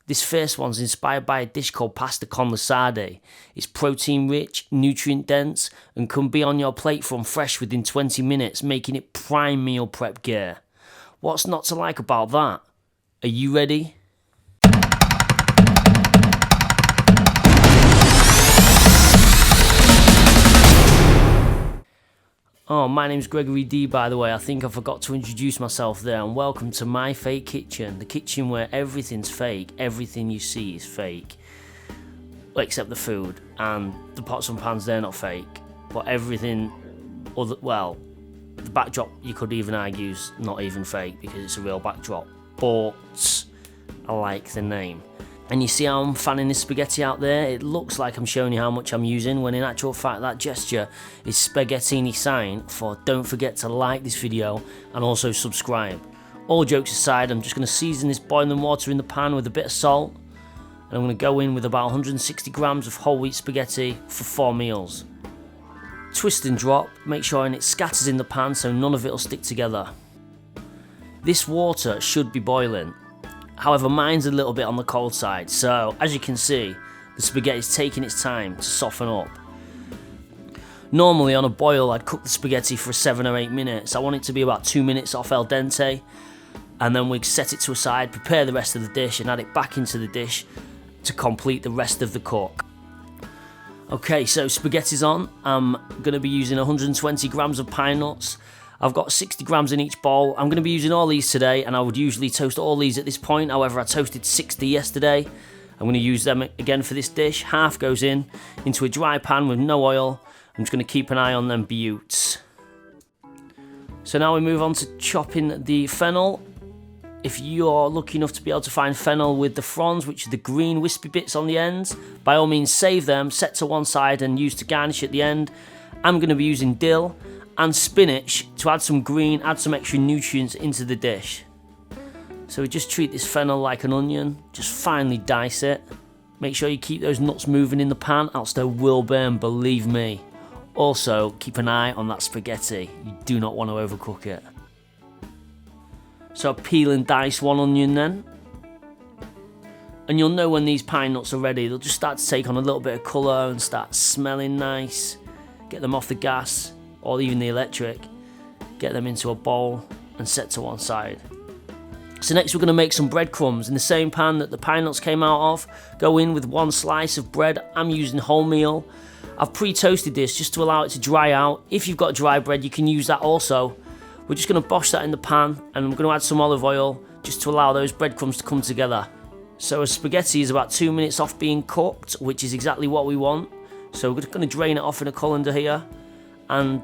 This first one's inspired by a dish called pasta con lasagna. It's protein rich, nutrient dense, and can be on your plate from fresh within 20 minutes, making it prime meal prep gear. What's not to like about that? Are you ready? Oh, my name's Gregory D, by the way. I think I forgot to introduce myself there, and welcome to My Fake Kitchen, the kitchen where everything's fake, everything you see is fake. Well, except the food, and the pots and pans, they're not fake, but everything other, well, the backdrop you could even argue is not even fake because it's a real backdrop, but I like the name. And you see how I'm fanning this spaghetti out there? It looks like I'm showing you how much I'm using, when in actual fact that gesture is spaghettini sign for don't forget to like this video and also subscribe. All jokes aside, I'm just going to season this boiling water in the pan with a bit of salt, and I'm going to go in with about 160 grams of whole wheat spaghetti for 4 meals. Twist and drop, make sure it scatters in the pan so none of it will stick together. This water should be boiling. However, mine's a little bit on the cold side, so as you can see, the spaghetti is taking its time to soften up. Normally on a boil, I'd cook the spaghetti for 7 or 8 minutes. I want it to be about 2 minutes off al dente, and then we'd set it to a side, prepare the rest of the dish, and add it back into the dish to complete the rest of the cook. Okay, so spaghetti's on. I'm going to be using 120 grams of pine nuts. I've got 60 grams in each bowl. I'm going to be using all these today, and I would usually toast all these at this point. However, I toasted 60 yesterday. I'm going to use them again for this dish. Half goes into a dry pan with no oil. I'm just going to keep an eye on them buttes. So now we move on to chopping the fennel. If you're lucky enough to be able to find fennel with the fronds, which are the green wispy bits on the ends, by all means save them, set to one side and use to garnish at the end. I'm going to be using dill and spinach to add some green, add some extra nutrients into the dish. So we just treat this fennel like an onion, just finely dice it. Make sure you keep those nuts moving in the pan, else they will burn, believe me. Also, keep an eye on that spaghetti, you do not want to overcook it. So I peel and dice one onion then. And you'll know when these pine nuts are ready, they'll just start to take on a little bit of colour and start smelling nice. Get them off the gas, or even the electric, get them into a bowl and set to one side. So next we're going to make some breadcrumbs. In the same pan that the pine nuts came out of, go in with 1 slice of bread. I'm using wholemeal. I've pre-toasted this just to allow it to dry out. If you've got dry bread, you can use that also. We're just going to bosh that in the pan, and I'm going to add some olive oil just to allow those breadcrumbs to come together. So a spaghetti is about 2 minutes off being cooked, which is exactly what we want. So we're just going to drain it off in a colander here, and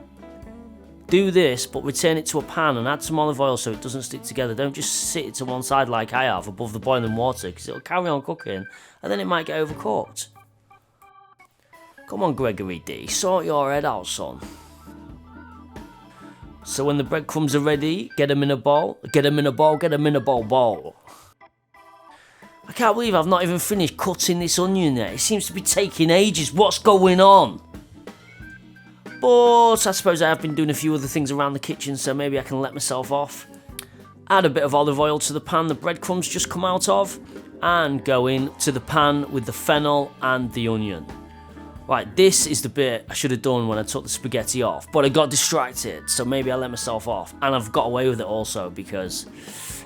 do this, but return it to a pan and add some olive oil so it doesn't stick together. Don't just sit it to one side like I have above the boiling water, because it'll carry on cooking and then it might get overcooked. Come on, Gregory D, sort your head out, son. So when the breadcrumbs are ready, get them in a bowl, get them in a bowl, get them in a bowl. I can't believe I've not even finished cutting this onion yet. It seems to be taking ages. What's going on? But I suppose I have been doing a few other things around the kitchen, so maybe I can let myself off. Add a bit of olive oil to the pan the breadcrumbs just come out of, and go into the pan with the fennel and the onion. Right, this is the bit I should have done when I took the spaghetti off, but I got distracted, so maybe I let myself off. And I've got away with it also because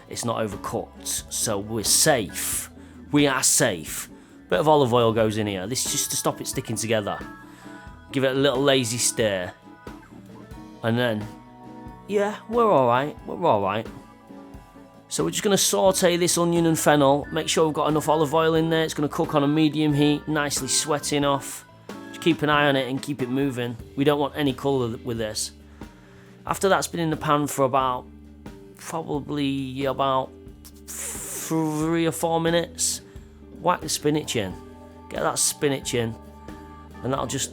it's not overcooked, so we're safe. We are safe. Bit of olive oil goes in here. This is just to stop it sticking together. Give it a little lazy stir. And then, yeah, we're alright. We're alright. So we're just going to saute this onion and fennel. Make sure we've got enough olive oil in there. It's going to cook on a medium heat, nicely sweating off. Just keep an eye on it and keep it moving. We don't want any colour with this. After that's been in the pan for probably about 3 or 4 minutes, whack the spinach in. Get that spinach in, and that'll just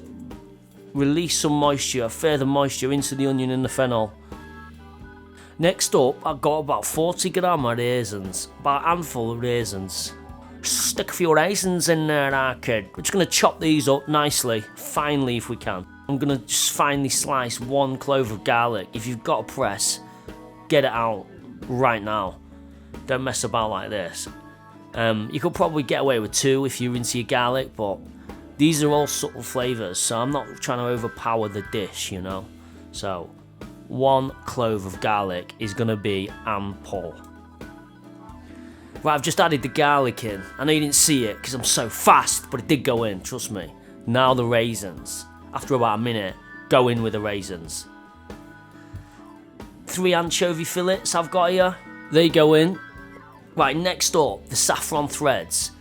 release some moisture, further moisture into the onion and the fennel. Next up, I've got about 40 grams of raisins, about a handful of raisins. Stick a few raisins in there, kid. We're just going to chop these up nicely, finely if we can. I'm going to just finely slice 1 clove of garlic. If you've got a press, get it out right now. Don't mess about like this. You could probably get away with 2 if you're into your garlic, but these are all subtle flavours, so I'm not trying to overpower the dish, you know. So 1 clove of garlic is going to be ample. Right, I've just added the garlic in. I know you didn't see it because I'm so fast, but it did go in, trust me. Now the raisins. After about a minute, go in with the raisins. 3 anchovy fillets I've got here. They go in. Right, next up, the saffron threads.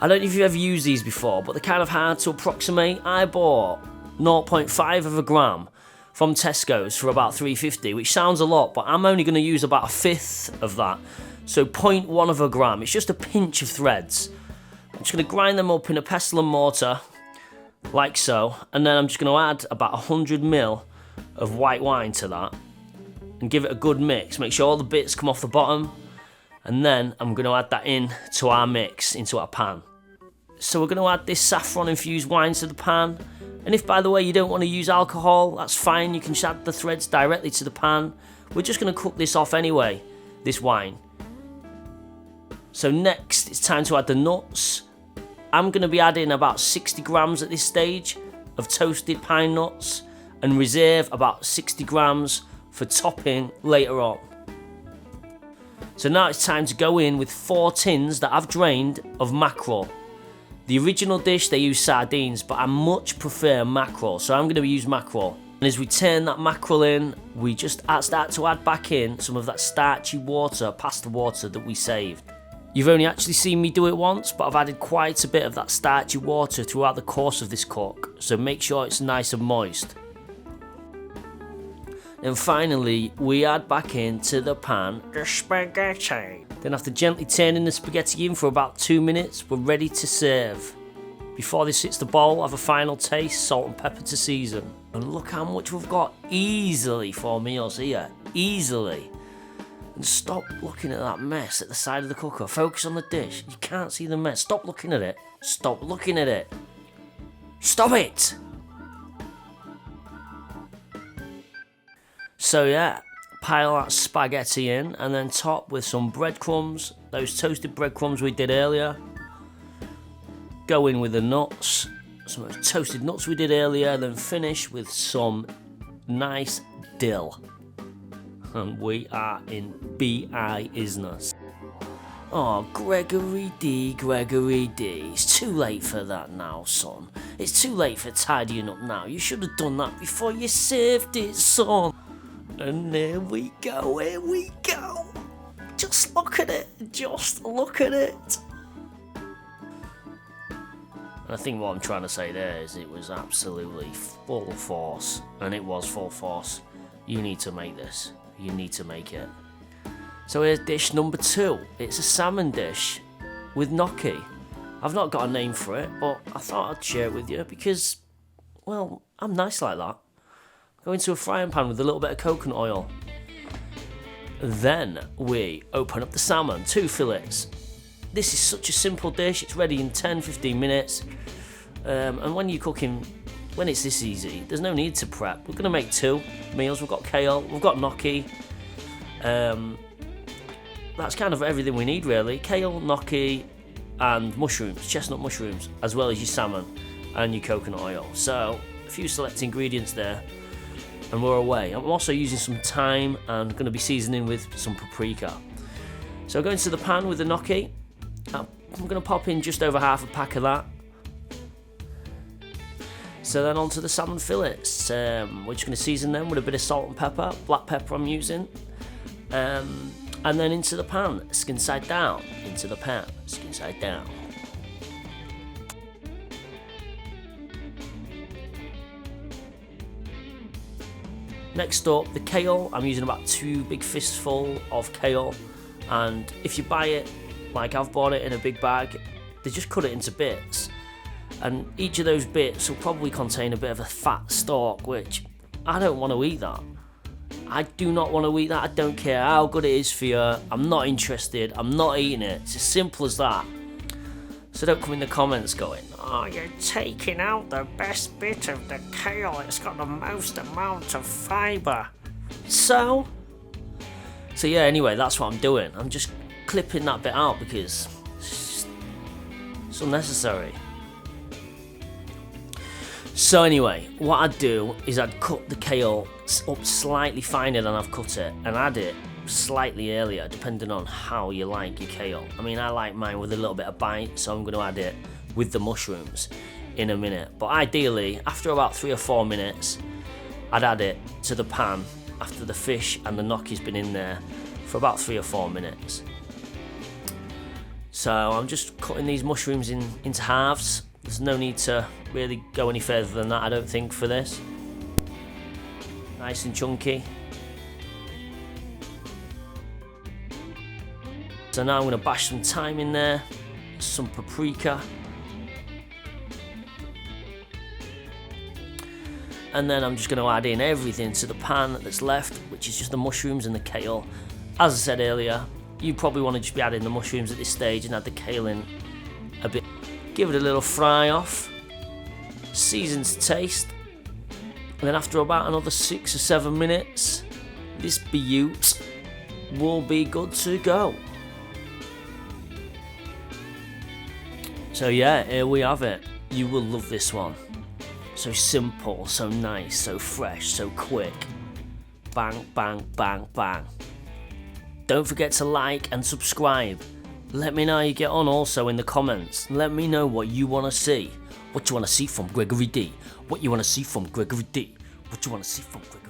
I don't know if you've ever used these before, but they're kind of hard to approximate. I bought 0.5 of a gram from Tesco's for about $3.50, which sounds a lot, but I'm only going to use about 1/5 of that. So 0.1 of a gram. It's just a pinch of threads. I'm just going to grind them up in a pestle and mortar, like so, and then I'm just going to add about 100 ml of white wine to that and give it a good mix. Make sure all the bits come off the bottom. And then I'm going to add that in to our mix, into our pan. So we're going to add this saffron infused wine to the pan. And if, by the way, you don't want to use alcohol, that's fine. You can just add the threads directly to the pan. We're just going to cook this off anyway, this wine. So next, it's time to add the nuts. I'm going to be adding about 60 grams at this stage of toasted pine nuts and reserve about 60 grams for topping later on. So now it's time to go in with 4 tins that I've drained of mackerel. The original dish they use sardines, but I much prefer mackerel, so I'm going to use mackerel. And as we turn that mackerel in, we just start to add back in some of that starchy water, pasta water that we saved. You've only actually seen me do it once, but I've added quite a bit of that starchy water throughout the course of this cook, so make sure it's nice and moist. And finally, we add back into the pan the spaghetti. Then after gently turning the spaghetti in for about 2 minutes, we're ready to serve. Before this hits the bowl, have a final taste, salt and pepper to season. And look how much we've got easily 4 meals here, easily. And stop looking at that mess at the side of the cooker. Focus on the dish. You can't see the mess. Stop looking at it. Stop looking at it. Stop it! So yeah, pile that spaghetti in and then top with some breadcrumbs, those toasted breadcrumbs we did earlier. Go in with the nuts, some of those toasted nuts we did earlier, then finish with some nice dill. And we are in business. Oh, Gregory D, it's too late for that now, son. It's too late for tidying up now. You should have done that before you served it, son. And here we go. Just look at it. And I think what I'm trying to say there is it was absolutely full force. And it was full force. You need to make this. You need to make it. So here's dish number 2. It's a salmon dish with gnocchi. I've not got a name for it, but I thought I'd share it with you because, well, I'm nice like that. Go into a frying pan with a little bit of coconut oil. Then we open up the salmon, 2 fillets. This is such a simple dish, it's ready in 10-15 minutes. And when you're cooking, when it's this easy, there's no need to prep. We're going to make 2 meals. We've got kale, we've got gnocchi. That's kind of everything we need really. Kale, gnocchi and mushrooms, chestnut mushrooms, as well as your salmon and your coconut oil. So a few select ingredients there. And we're away. I'm also using some thyme and going to be seasoning with some paprika. So go into the pan with the gnocchi. I'm going to pop in just over half a pack of that. So then onto the salmon fillets. We're just going to season them with a bit of salt and pepper, black pepper I'm using. And then into the pan, skin side down. Into the pan, skin side down. Next up, the kale. I'm using about 2 big fistful of kale, and if you buy it, like I've bought it in a big bag, they just cut it into bits, and each of those bits will probably contain a bit of a fat stalk, which I don't want to eat that. I do not want to eat that. I don't care how good it is for you. I'm not interested. I'm not eating it. It's as simple as that. So don't come in the comments going, oh, you're taking out the best bit of the kale. It's got the most amount of fibre. So yeah, anyway, that's what I'm doing. I'm just clipping that bit out because it's It's unnecessary. So anyway, what I'd do is I'd cut the kale up slightly finer than I've cut it and add it slightly earlier, depending on how you like your kale. I mean, I like mine with a little bit of bite, so I'm going to add it with the mushrooms in a minute. But ideally, after about 3 or 4 minutes, I'd add it to the pan after the fish and the gnocchi's been in there for about 3 or 4 minutes. So I'm just cutting these mushrooms into halves. There's no need to really go any further than that, I don't think, for this. Nice and chunky. So now I'm going to bash some thyme in there, some paprika. And then I'm just going to add in everything to the pan that's left, which is just the mushrooms and the kale. As I said earlier, you probably want to just be adding the mushrooms at this stage and add the kale in a bit. Give it a little fry off, season to taste, and then after about another 6 or 7 minutes, this beaut will be good to go. So yeah, here we have it. You will love this one. So simple, so nice, so fresh, so quick. Bang, bang, bang, bang. Don't forget to like and subscribe. Let me know how you get on also in the comments. Let me know what you want to see. What you want to see from Gregory D. What you want to see from Gregory D. What you want to see from Gregory D.